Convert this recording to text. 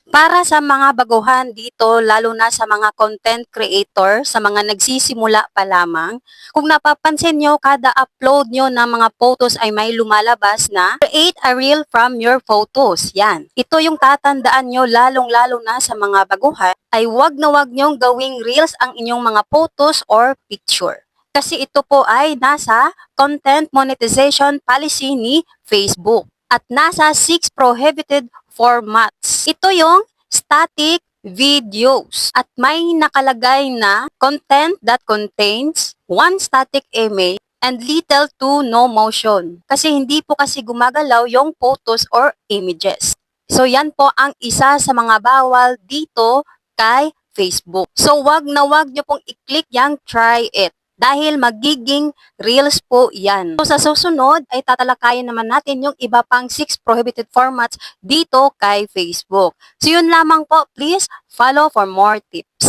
Para sa mga baguhan dito, lalo na sa mga content creator, sa mga nagsisimula pa lamang, kung napapansin nyo, kada upload nyo ng mga photos ay may lumalabas na create a reel from your photos. Yan. Ito yung tatandaan nyo lalong-lalo na sa mga baguhan, ay wag na wag nyong gawing reels ang inyong mga photos or picture. Kasi ito po ay nasa content monetization policy ni Facebook at nasa 6 prohibited formats. Ito yung static videos at may nakalagay na content that contains one static image and little to no motion. Kasi hindi po kasi gumagalaw yung photos or images. So yan po ang isa sa mga bawal dito kay Facebook. So wag na wag nyo pong i-click yung try it dahil magiging reels po yan. So sa susunod ay tatalakayin naman natin yung iba pang 6 prohibited formats dito kay Facebook. So yun lamang po, please follow for more tips.